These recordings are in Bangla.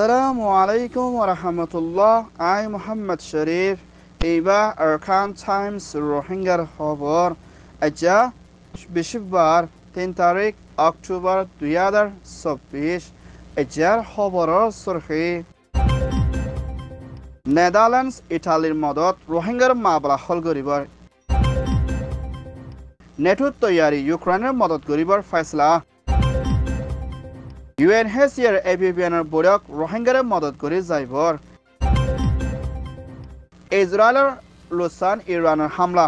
Assalamu alaikum wa rahmatullah. I Muhammad Sharif. Eva Arkan Times Rohingya Khabar. Aja Bishbar 3 তারিখ অক্টোবর 2024 এজার খবরের সুরখি নেদারল্যান্ডস ইটালির মদত রোহিঙ্গার মামলা হল গরিবর নেটোর তৈয়ারি ইউক্রেনের মদত গরিবর ফয়সলা UNHCR এবিবিএনের বৈঠক রোহিঙ্গার মদত করে যাইবর ইসরায়েলের লুসান ইরানের হামলা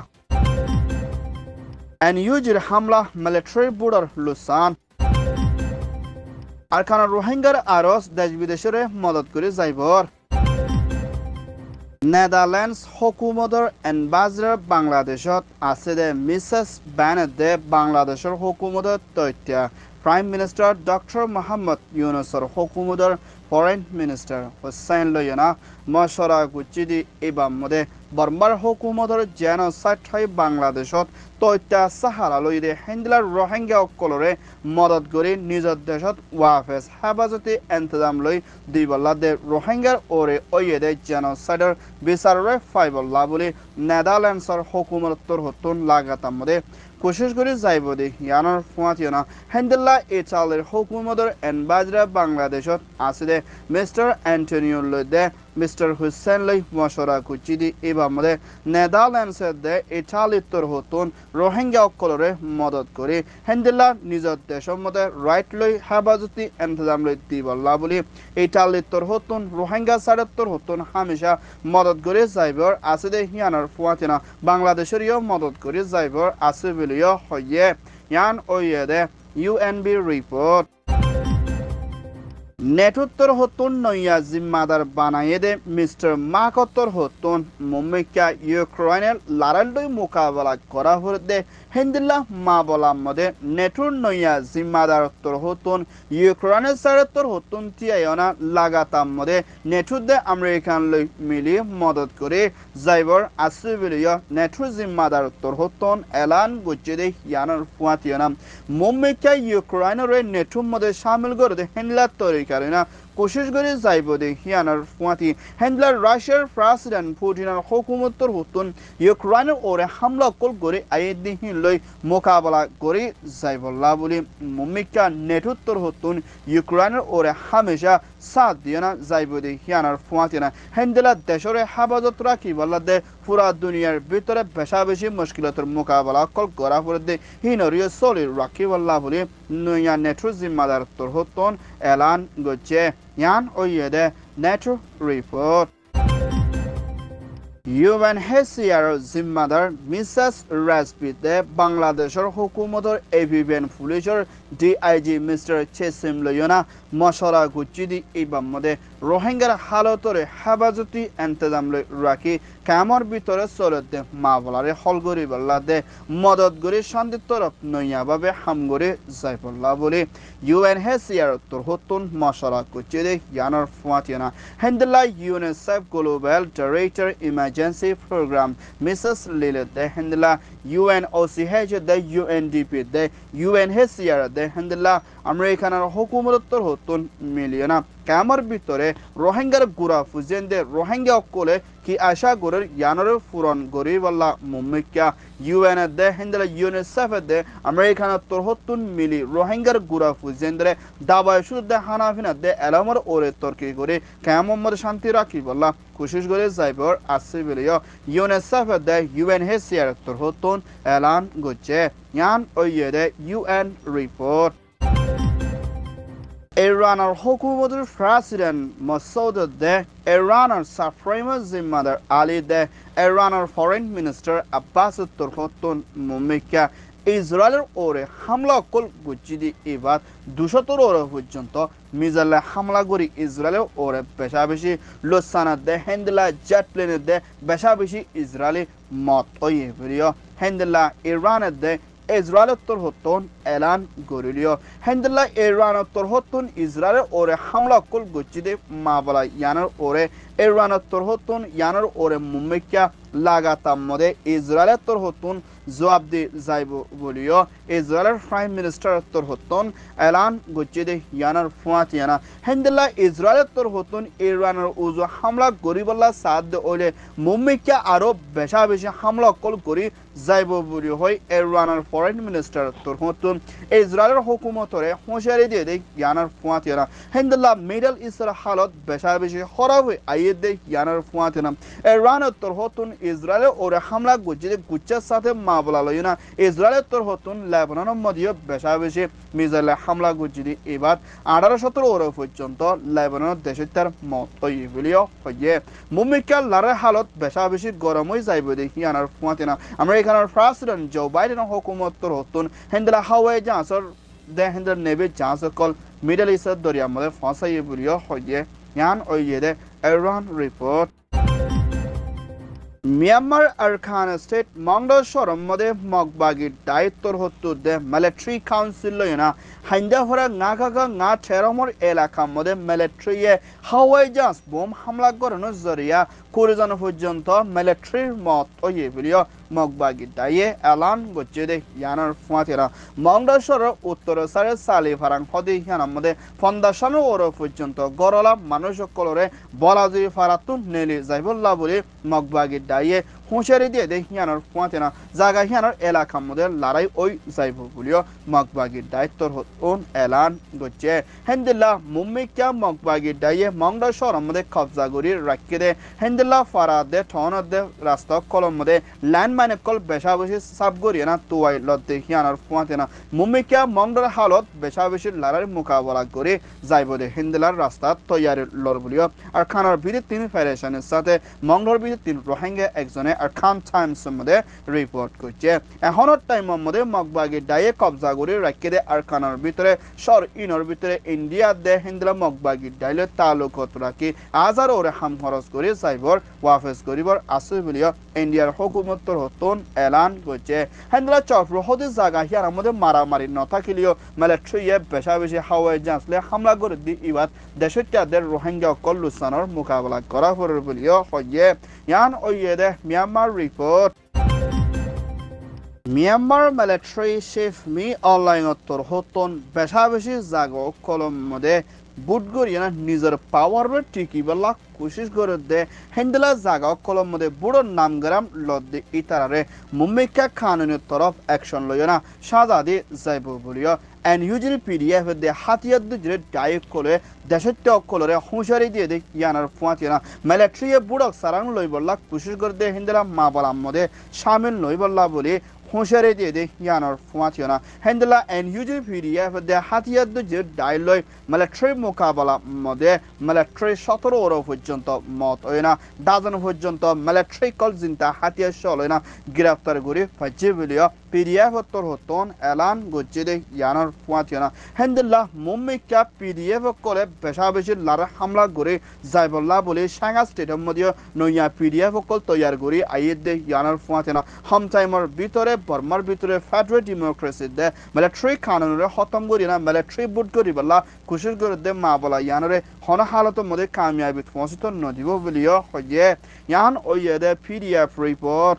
এনইউজির হামলা মিলিটারি বর্ডার লুসান আরকানা রোহিঙ্গার আরস দেশ বিদেশের মদত করে যাইবর নেদারল্যান্ডস হুকুমতর এম্বাসডর বাংলাদেশত আছে দে মিসেস ব্যানেট দে বাংলাদেশের হুকুমতর তথ্য প্রাইম মিনিস্টার ডক্টর মোহাম্মদ ইউনুসের হুকুমতর ফরেন মিনিস্টার হুসাইন লয়না মশরা গুচিদি ইবামদে বর্মার হুকুমতর জেনোসাইড হয় বাংলাদেশত তথ্য সাহারা লইদে হিন্দলার রোহিঙ্গা অকলরে মদত করে নিজের দেশত ওয়াফেস হেফাজতি ইন্তজাম লই দিবল্লা দে রোহিঙ্গার ওরে ওয়েদে জেনোসাইডর বিচারে ফাইবল্লা বলে নেদারল্যান্ডসর হুকুমতর হতুন লাগাতামদে কোশিশ করে যাইব দে ইয়ানোর ফুয়াতিয়না হিন্দলা ইটালির হুকুমতর এনবাজরা বাংলাদেশত আছে দে মিস্টার অ্যান্টনিও লইদে মিস্টার হুসেন লই মশরা কুচিদি ইবামদে নেদারল্যান্ডসের দে ইটালিতর হতুন রোহিঙ্গা অকলরে মদত করে হিন্দলা নিজের দেশের মধ্যে রাইট লই হেফাজতি ইন্তজাম লই দিবল্লা বলি ইটালিতর হতুন রোহিঙ্গা সাড়েত্তর হতুন হামেশা মদত করে যাইবর আছে দে ইয়ানোর ফুয়াতিয়না বাংলাদেশেরও মদত করে যাইবর আছে বলিও হইয়ে ইয়ান ওয়েদে UNB রিপোর্ট নেটোত্তর হতুন নইয়া জিম্মাদার বানাইয়ে দে মিস্টার মাকত্তর হতুন মুম্মিকা ইউক্রেনের লারালডই মোকাবেলা করা হতে হিন্দিল্লা মা বলা মদে নেটোর নইয়া জিম্মাদারত্তর হতুন ইউক্রেনের সারত্তর হতুন তিয়ায়না লাগাতাম মদে নেটোর দে আমেরিকান লই মিলি মদত করে যাইবর আসিবিলিয় নেটোর জিম্মাদারত্তর হতুন এলান গুজে দে ইয়ানোর ফুয়াতিয়না মুম্মিকা ইউক্রেনের নেটোর মধ্যে শামিল করে দে হিন্দলা তরিকা কোশিশ করে যাইব দে হিয়ানার ফুয়াতি হেন্ডলার রাশিয়ার প্রেসিডেন্ট পুতিনের হুকুমতর হতুন ইউক্রেনের ওরে হামলা কল করে আইদিহিন লই মোকাবেলা করে যাইবল্লা বলি মুম্মিকা নেটোত্তর হতুন ইউক্রেনের ওরে হামেশা সাথ দিয়ে না যাইব দে হিয়ানার ফুয়াতি না হেন্ডলা দেশরে হেফাজত রাখি বল্লা দে পুরা দুনিয়ার ভিতরে বেশা বেশি মুশকিলতর মোকাবেলা কল করা পড়ে দে হিনরিয় সলির রাখি বল্লা বলি নইয়া নেটোর জিম্মাদারত্তর হতুন এলান গছে ইয়ান ওয়েদে নেটো রিপোর্ট UNHCR জিম্মাদার মিসেস রাজপিতে বাংলাদেশের হুকুমতর এবিবিএন পুলিশের DIG মিস্টার চেসিম লয়না মশরা গুচিদি ইবামদে রোহিঙ্গার হালতরে হেফাজতি ইন্তজাম লই রাখি কামর ভিতরে চলতে মামলারে হল গরি বল্লা দে মদত গরি শান্তি তরফ নইয়াভাবে হামগরি যাইবল্লা বলে UNHCR তোর হতুন মশরা গুচিদি ইয়ানোর ফুয়াতিয়না হেন্ডলা UNICEF global director emergency programme Mrs লিলে দে হেন্ডলা UNOCH দে UNDP দে UNHCR দে হেন্ডলা আমেরিকানের হুকুমতর হতুন মিলিয়না কামর ভিতরে রোহিঙ্গার গুড়া ফুজেন দে রোহিঙ্গা অকলে কি আশা গরের ইয়ানোর ফুরন গরিবল্লা মুম্মিকা UN দে হেন্ডলা ইউনিসেফ দে আমেরিকানের তোর হতুন মিলি রোহিঙ্গার গুড়া ফুজেন দে দাবায় শুদ্ধ হানাফিনা দে এলামর ওরে তর্কি করে কামর শান্তি রাখি বল্লা কোশিশ করে যাইবর আসি বলিও ইউনিসেফ দে UNHCR তোর হতুন এলান গছে ইয়ান ওয়েদে UN রিপোর্ট ইরানের হুকুমতের প্রেসিডেন্ট মাসউদ দে ইরানের সুপ্রিম জিম্মাদার আলী দে ইরানের ফরেন মিনিস্টার আব্বাস তোর হতুন মুম্মিকা ইসরায়েলের ওরে হামলা কল গুচিদি এবার 200 ওরে পর্যন্ত মিজাইলে হামলা করি ইসরায়েলের ওরে বেশা বেশি লোসানা দে হেন্ডলা জেট প্লেনের দে বেশা বেশি ইসরায়েলি মত ওয়ে ভিডিও হেন্ডলা ইরানের দে ইসরায়েলের তোর হতুন এলান গরিলিও হেন্ডলা ইরানের তোর হতুন ইসরায়েলের ওরে হামলা কল গুচিদি মাবলা ইয়ানোর ওরে ইরানের তোর হতুন ইয়ানোর ওরে মুম্মিকা লাগাতাম মদে ইসরায়েলের তোর হতুন জবাব দি যাইব বলিও ইসরায়েলের প্রাইম মিনিস্টার তোর হতন এলান গজ্জে দে ইয়ানার ফুয়াতিয়ানা হেন্দিল্লা ইসরায়েলের তোর হতন ইরানের উজু হামলা গরিবল্লা সাদ ওলে মুম্মিকা আরো বেশা বেশি হামলা কল করি যাইব বলি হয় ইরানের ফরেন মিনিস্টার তোর হতন ইসরায়েলের হুকুমতরে হুঁশিয়ারি দিয়ে দে ইয়ানার ফুয়াতিয়ানা হেন্দিল্লা মিডল ইস্টের হালত বেশা বেশি খরাব হয়ে আইয়ে দে ইয়ানার ফুয়াতিয়ানা ইরানের তোর হতন ইসরায়েলের ওরে হামলা গজ্জে দে গুচ্ছের সাথে মা বলা লই না ইসরায়েলের তোর হতন লেবাননের মধ্যে বেশা বেশি মিসাইলে হামলা গজ্জে দি এবার 1817 ওর পর্যন্ত লেবাননের দেশে তার মত তৈরি বলিও হইয়ে মুম্মিকা লারের হালত বেশা বেশি গরম হয়ে যাইব দেখি আনার ফুয়াতে না আমেরিকানের প্রেসিডেন্ট জো বাইডেনের হুকুমত তোর হতন হেন্ডেলা হাওয়াই জাহাজের দে হেন্ডেল নেভি জাহাজ কল মিডল ইস্টের দরিয়ার মধ্যে ফাঁসাই বলিও হইয়ে ইয়ান ওইয়ে দে Iran report Myanmar Arakan state মংডল শহরের মধ্যে মগবাগির দায়িত্বর হত্তর দে মিলিটারি কাউন্সিল লইনা হাইন্দা ভরা নাগাগা না ঠেরমর এলাকার মধ্যে মিলিটারিয়ে হাওয়াই জাহাজ বোম হামলা করানোর জরিয়া কুড়িজন পর্যন্ত মিলিটারির মত ওইয়ে বলিও মগবাগির দায়ে এলান গজ্জে দে ইয়ানার ফুয়াতেরা মংডল শহরের উত্তর সারে সালি ফারাং হদে ইয়ানার মধ্যে ফন্দাসানো ওর পর্যন্ত গরলা মানুষ কলরে বলাজুই ফারাতুন নেলি যাইবল্লা বলে মগবাগির দায়ে হুঁশিয়ারি দিয়ে দে ইয়ানার ফুয়াতেনা জায়গা ইয়ানার এলাকার মধ্যে লড়াই ওই যাইব বলিও মগবাগির দায়িত্বর হতুন এলান গজ্জে হেন্দিল্লা মুম্মিকা মগবাগির দায়ে মংডল শহরের মধ্যে কবজা করি রাখি দে হেন্দিল্লা ফারাদ দে ঠনত দে রাস্তা কলম মধ্যে ল্যান্ডমাইনে কল বেশা বেশি সাব করিয়ে না তোয়াই লদ্দে হিয়ানার ফুয়াতেনা মুম্মিকা মংডল হালত বেশা বেশি লড়াই মোকাবেলা করে যাইব দে হিন্দিলার রাস্তা তৈয়ারি লড় বলিও আর খানার বিদ্যুৎ 3 ফেডারেশনের সাথে মংডল বিদ্যুৎ 3 রোহিঙ্গা একজনে আর খান টাইমসের মধ্যে রিপোর্ট করছে এখনের টাইমের মধ্যে মগবাগির দায়ে কবজা করে রাখি দে আর খানার ভিতরে সর ইনর ভিতরে ইন্ডিয়া দে হিন্দিলা মগবাগির দাইলে তালুকত রাখি আজার ওরে হাম খরচ করে যাইবর ওয়াফেস করিবর আছে বলিও ইন্ডিয়ার হুকুমত হতন এলান করছে হেন্দিলা চফর হতে জায়গা হিয়ার মধ্যে মারামারি নথাকিলিও মিলিটারিয়ে বেশা বেশি হাওয়াই জাহাজলে হামলা করে দি ইবাদ দেশের তাদের রোহিঙ্গা কল লুসানোর মোকাবেলা করা হর বলিও হইয়ে ইয়ান ওইয়ে দে Myanmar report Myanmar military chief মি অনলাইন তোর হতন বেশা বেশি জাগো কলম মধ্যে বুট গড়িয়ে নিজের পাওয়ার টিকি বেলা কোশিশ করে দে হেন্দিলা জাগা কলম মধ্যে বুড়ো নামগ্রাম লদ্দি ইতারারে মুম্মিকা কানুনের তরফ অ্যাকশন লইয় না সাজা দিয়ে যাইব বলিও এনইউজির পিডিএফ দে হাতিয়ার দুজরে ডাইরেক্ট করে দেশের কলরে হুঁশিয়ারি দিয়ে দে ইয়ানার ফুয়াতি না মিলিটারি বুড়ক সারাং লই বললা কোশিশ করে দে হেন্দিলা মা বলার মধ্যে সামিল লই বললা বলি হুঁশিয়ারি দিয়ে দে ইয়ানার ফুয়াতি না হেন্দিলা এনইউজির পিডিএফ দে হাতিয়ার দুজরে ডাইলয় মিলিটারি মোকাবেলা মধ্যে মিলিটারি 17 ওর পর্যন্ত মত হয় না ডাজন পর্যন্ত মিলিটারি কল জিন্তা হাতিয়ার সল হয় না গ্রেফতার করে ফাইজে বলিও পিডিএফ তোর হতন এলান গজ্জে দে ইয়ানার ফুয়াতি না হেন্দিল্লা মুম্মিকা পিডিএফ করে বেশা বেশি লারা হামলা করে যাইবল্লা বলে সাঙ্গা স্টেডিয়াম মধ্যে নইয়া পিডিএফ কল তৈয়ার করে আইয়ে দে ইয়ানার ফুয়াতি না হাম টাইমের ভিতরে বর্মার ভিতরে ফেডারেল ডেমোক্রেসি দে মিলিটারি কানুনের খতম করি না মিলিটারি বুট করি বল্লা কোশিশ করে দে মা বলা ইয়ানরে হন হালতের মধ্যে কামিয়াবি পৌঁছিত নদিব বলিও হইয়ে ইয়ান ওইয়ে দে পিডিএফ রিপোর্ট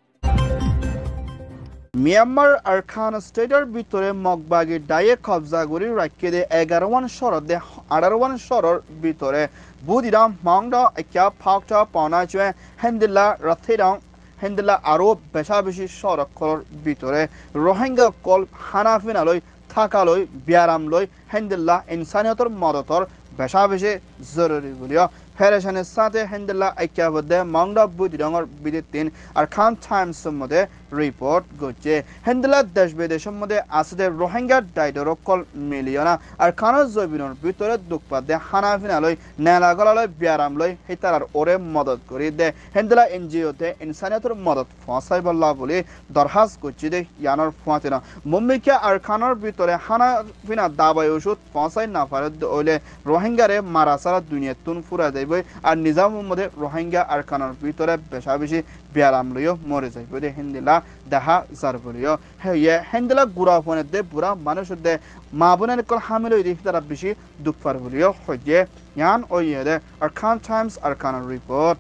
মিয়ানমার আরখান স্টেটের ভিতরে মগবাগির দায়ে কবজা করে রাখি দে 11 শহর দে 18 শহরের ভিতরে বুদিরাম মংডা একা ফাউটা পাওনা চুয়ে হেন্দিল্লা রাথিরাং হেন্দিল্লা আরো বেশা বেশি শহরের ভিতরে রোহিঙ্গা কল হানাফিনালয় থাকালয় বিয়ারাম লই হেন্দিল্লা ইনসানিয়তর মদতর বেশা বেশি জরুরি বলিও ফেডারেশনের সাথে হেন্দিল্লা ঐক্যবদ্ধে মংডা বুদিরঙর বিদ্যুৎ 3 আর খান টাইমসের মধ্যে রিপোর্ট করছে হেন্দিল্লা দেশ বিদেশের মধ্যে আছে রোহিঙ্গা ডাইডর কল মিলিয়না আর খানের জৈবিনের ভিতরে দুঃখপাত দে হানাফিনালয় নেলাগলালয় বিয়ারাম লই হিতার ওরে মদত করে দে হেন্দিল্লা এনজিওতে ইনসানিয়তের মদত ফসাই বল্লা বলে দরখাস্ত করছে দে ইয়ানোর ফুয়াতে না মুম্মিকা আর খানের ভিতরে হানাফিনা দাবাই ওষুধ ফসাই না পারে ওইলে রোহিঙ্গারে মারা সারা দুনিয়া তুন ফুরা যাইবে আর নিজামের মধ্যে রোহিঙ্গা আর খানের ভিতরে বেশা বেশি বিয়ারাম লইও মরে যাইবে দে হেন্দিল্লা দেখা যার বলিও হ্যাঁ হেন্দিল্লা গুড়া ফোনের দে বুড়া মানুষের দে মা বোনের কল হামিল হয়ে দেখি তারা বেশি দুঃখ পার বলিও হইয়ে ইয়ান ওইয়ে দে আর খান টাইমস আর খানের report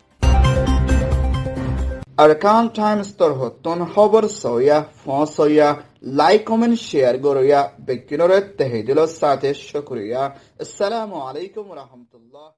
Arkan Times Torhoton Hover Soya, Fonsoya, like, comment, share, Goroya, Bekinore, Tehedilo Sate, Shokuria. Assalamu alaikum wa rahmatullah.